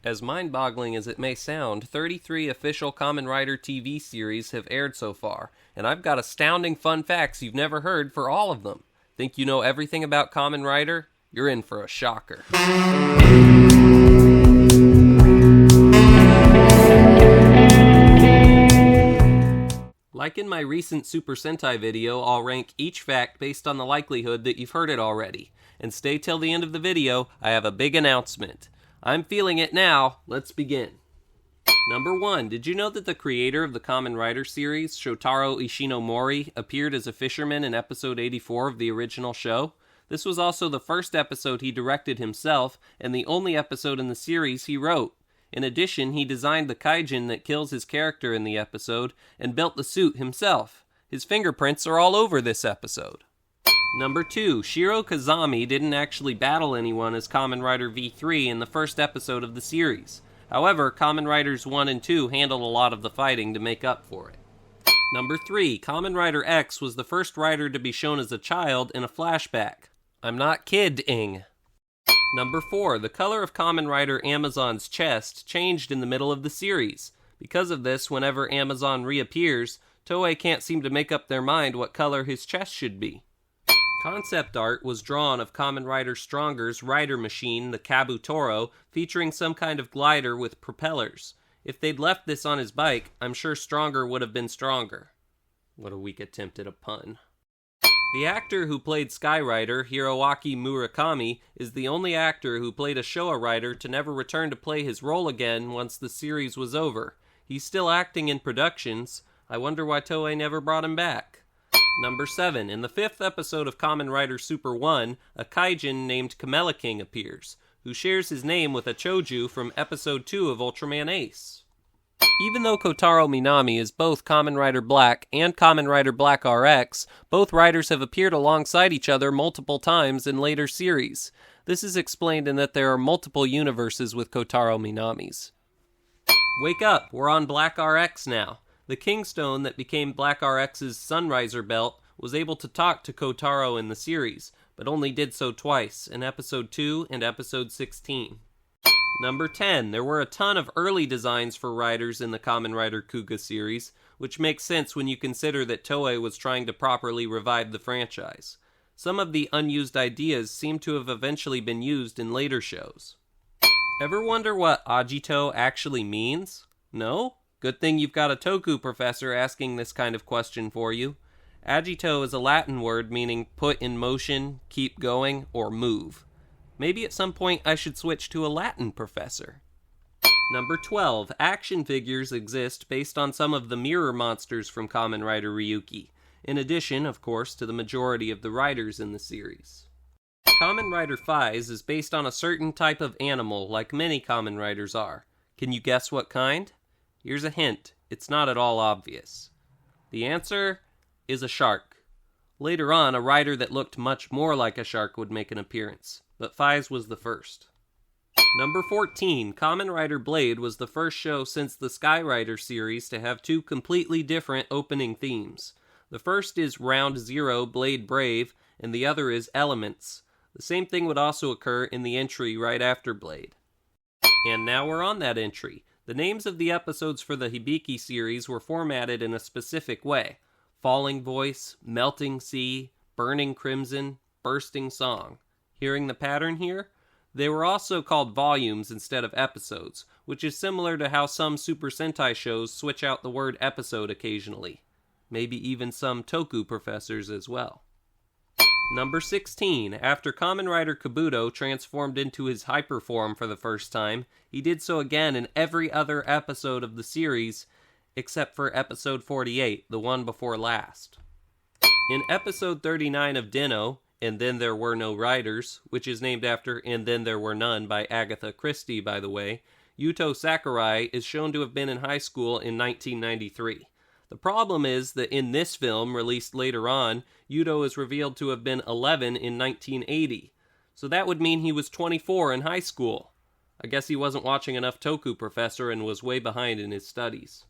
As mind-boggling as it may sound, 33 official Kamen Rider TV series have aired so far, and I've got astounding fun facts you've never heard for all of them. Think you know everything about Kamen Rider? You're in for a shocker. Like in my recent Super Sentai video, I'll rank each fact based on the likelihood that you've heard it already. And stay till the end of the video, I have a big announcement. I'm feeling it now, let's begin. Number 1, did you know that the creator of the Kamen Rider series, Shotaro Ishinomori, appeared as a fisherman in episode 84 of the original show? This was also the first episode he directed himself, and the only episode in the series he wrote. In addition, he designed the kaijin that kills his character in the episode, and built the suit himself. His fingerprints are all over this episode. Number 2, Shiro Kazami didn't actually battle anyone as Kamen Rider V3 in the first episode of the series. However, Kamen Riders 1 and 2 handled a lot of the fighting to make up for it. Number 3, Kamen Rider X was the first rider to be shown as a child in a flashback. I'm not kidding. Number 4, the color of Kamen Rider Amazon's chest changed in the middle of the series. Because of this, whenever Amazon reappears, Toei can't seem to make up their mind what color his chest should be. Concept art was drawn of Kamen Rider Stronger's rider machine, the Kabutoro, featuring some kind of glider with propellers. If they'd left this on his bike, I'm sure Stronger would have been stronger. What a weak attempt at a pun. The actor who played Sky Rider, Hiroaki Murakami, is the only actor who played a Showa rider to never return to play his role again once the series was over. He's still acting in productions. I wonder why Toei never brought him back. Number 7, in the 5th episode of Kamen Rider Super 1, a kaijin named Kamela King appears, who shares his name with a Choju from episode 2 of Ultraman Ace. Even though Kotaro Minami is both Kamen Rider Black and Kamen Rider Black RX, both riders have appeared alongside each other multiple times in later series. This is explained in that there are multiple universes with Kotaro Minamis. Wake up, we're on Black RX now. The Kingstone that became Black RX's Sunriser belt was able to talk to Kotaro in the series, but only did so twice, in episode 2 and episode 16. Number 10, there were a ton of early designs for riders in the Kamen Rider Kuga series, which makes sense when you consider that Toei was trying to properly revive the franchise. Some of the unused ideas seem to have eventually been used in later shows. Ever wonder what Agito actually means? No? Good thing you've got a Toku Professor asking this kind of question for you. Agito is a Latin word meaning put in motion, keep going, or move. Maybe at some point I should switch to a Latin professor. Number 12, action figures exist based on some of the mirror monsters from Kamen Rider Ryuki, in addition, of course, to the majority of the riders in the series. Kamen Rider Faiz is based on a certain type of animal, like many Kamen Riders are. Can you guess what kind? Here's a hint, it's not at all obvious. The answer is a shark. Later on, a rider that looked much more like a shark would make an appearance, but Faiz was the first. Number 14, Kamen Rider Blade was the first show since the Sky Rider series to have two completely different opening themes. The first is Round Zero, Blade Brave, and the other is Elements. The same thing would also occur in the entry right after Blade. And now we're on that entry. The names of the episodes for the Hibiki series were formatted in a specific way. Falling Voice, Melting Sea, Burning Crimson, Bursting Song. Hearing the pattern here? They were also called volumes instead of episodes, which is similar to how some Super Sentai shows switch out the word episode occasionally. Maybe even some Toku Professors as well. Number 16. After Kamen Rider Kabuto transformed into his hyper form for the first time, he did so again in every other episode of the series, except for episode 48, the one before last. In episode 39 of Deno, And Then There Were No Riders, which is named after And Then There Were None by Agatha Christie, by the way, Yuto Sakurai is shown to have been in high school in 1993. The problem is that in this film, released later on, Yuto is revealed to have been 11 in 1980. So that would mean he was 24 in high school. I guess he wasn't watching enough Toku Professor and was way behind in his studies.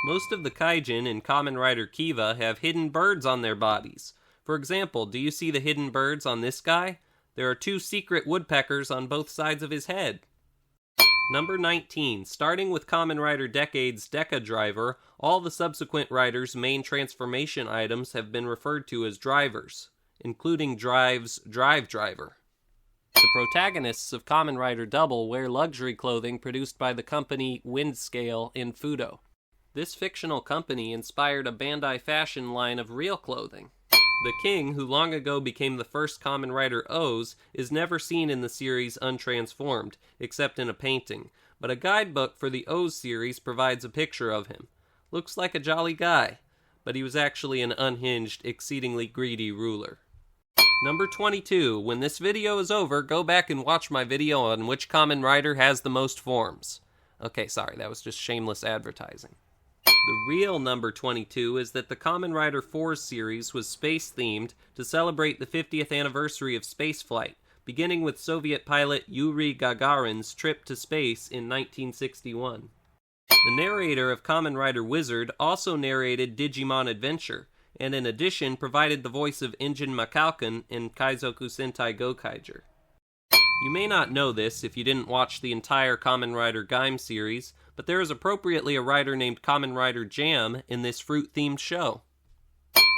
Most of the kaijin in Kamen Rider Kiva have hidden birds on their bodies. For example, do you see the hidden birds on this guy? There are two secret woodpeckers on both sides of his head. Number 19. Starting with Kamen Rider Decade's Deca Driver, all the subsequent riders' main transformation items have been referred to as drivers, including Drive's Drive Driver. The protagonists of Kamen Rider Double wear luxury clothing produced by the company Windscale in Fudo. This fictional company inspired a Bandai fashion line of real clothing. The king, who long ago became the first Kamen Rider O's, is never seen in the series untransformed, except in a painting, but a guidebook for the O's series provides a picture of him. Looks like a jolly guy, but he was actually an unhinged, exceedingly greedy ruler. Number 22. When this video is over, go back and watch my video on which Kamen Rider has the most forms. Okay, sorry, that was just shameless advertising. The real number 22 is that the Kamen Rider 4's series was space-themed to celebrate the 50th anniversary of spaceflight, beginning with Soviet pilot Yuri Gagarin's trip to space in 1961. The narrator of Kamen Rider Wizard also narrated Digimon Adventure, and in addition provided the voice of Injin Makalkan in Kaizoku Sentai Gokaiger. You may not know this if you didn't watch the entire Kamen Rider Gaim series, but there is appropriately a rider named Kamen Rider Jam in this fruit-themed show.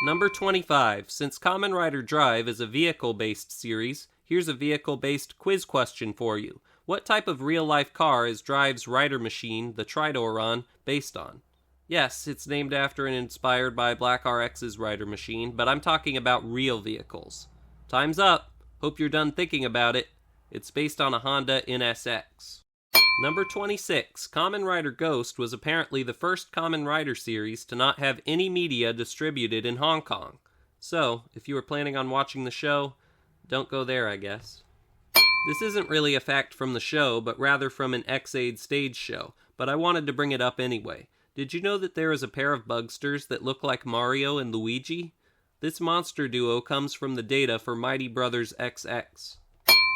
Number 25. Since Kamen Rider Drive is a vehicle-based series, here's a vehicle-based quiz question for you. What type of real-life car is Drive's rider machine, the Tridoron, based on? Yes, it's named after and inspired by Black RX's rider machine, but I'm talking about real vehicles. Time's up. Hope you're done thinking about it. It's based on a Honda NSX. Number 26. Kamen Rider Ghost was apparently the first Kamen Rider series to not have any media distributed in Hong Kong. So, if you were planning on watching the show, don't go there, I guess. This isn't really a fact from the show, but rather from an X-Aid stage show, but I wanted to bring it up anyway. Did you know that there is a pair of bugsters that look like Mario and Luigi? This monster duo comes from the data for Mighty Brothers XX.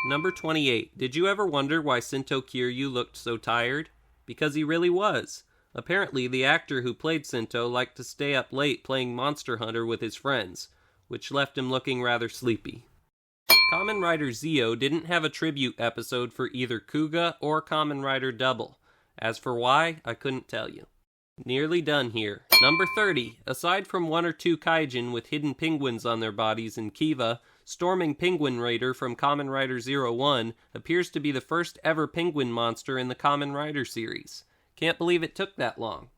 Number 28. Did you ever wonder why Sento Kiryu looked so tired? Because he really was. Apparently, the actor who played Sento liked to stay up late playing Monster Hunter with his friends, which left him looking rather sleepy. Kamen Rider Zeo didn't have a tribute episode for either Kuga or Kamen Rider Double. As for why, I couldn't tell you. Nearly done here. Number 30. Aside from one or two kaijin with hidden penguins on their bodies in Kiva, Storming Penguin Raider from Kamen Rider 01 appears to be the first ever penguin monster in the Kamen Rider series. Can't believe it took that long.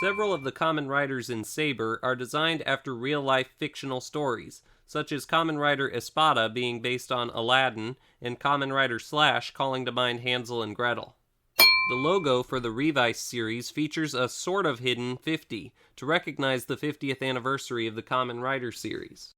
Several of the Kamen Riders in Saber are designed after real-life fictional stories, such as Kamen Rider Espada being based on Aladdin, and Kamen Rider Slash calling to mind Hansel and Gretel. The logo for the Revice series features a sort of hidden 50 to recognize the 50th anniversary of the Kamen Rider series.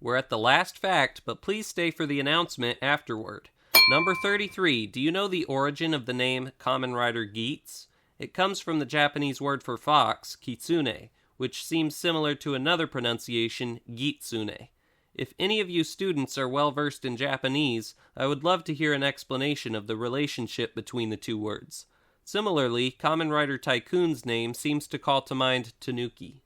We're at the last fact, but please stay for the announcement afterward. Number 33. Do you know the origin of the name Kamen Rider Geats? It comes from the Japanese word for fox, kitsune, which seems similar to another pronunciation, gitsune. If any of you students are well versed in Japanese, I would love to hear an explanation of the relationship between the two words. Similarly, Kamen Rider Tycoon's name seems to call to mind Tanuki.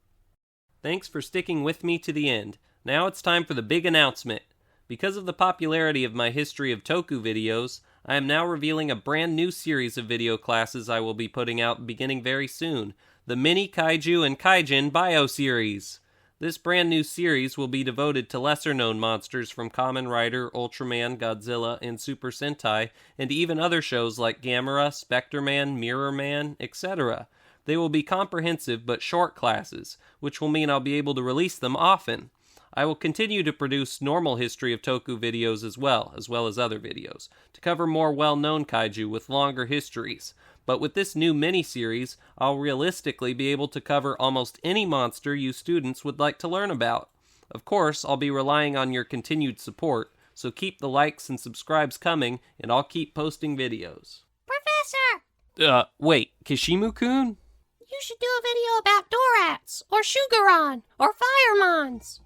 Thanks for sticking with me to the end. Now it's time for the big announcement. Because of the popularity of my history of Toku videos, I am now revealing a brand new series of video classes I will be putting out beginning very soon, the Mini Kaiju and Kaijin Bio Series. This brand new series will be devoted to lesser-known monsters from Kamen Rider, Ultraman, Godzilla, and Super Sentai, and even other shows like Gamera, Spectre-Man, Mirror-Man, etc. They will be comprehensive but short classes, which will mean I'll be able to release them often. I will continue to produce normal history of Toku videos as well as other videos, to cover more well-known kaiju with longer histories. But with this new mini-series, I'll realistically be able to cover almost any monster you students would like to learn about. Of course, I'll be relying on your continued support, so keep the likes and subscribes coming, and I'll keep posting videos. Professor! Wait, Kishimu-kun? You should do a video about Dorats, or Shugaron, or Firemons.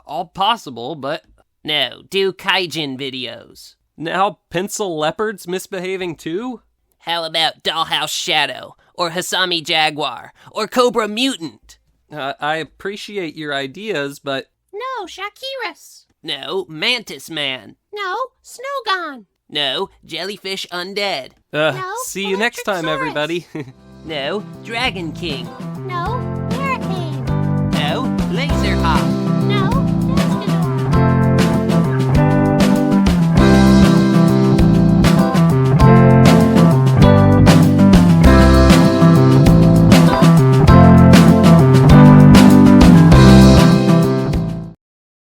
All possible, but... No, do Kaijin videos. Now pencil leopards misbehaving too? How about Dollhouse Shadow, or Hasami Jaguar, or Cobra Mutant? I appreciate your ideas, but... No, Shakiras. No, Mantis Man. No, Snowgon. No, jellyfish undead. No, See you next time, Electrosaurus. everybody. No, Dragon King. No,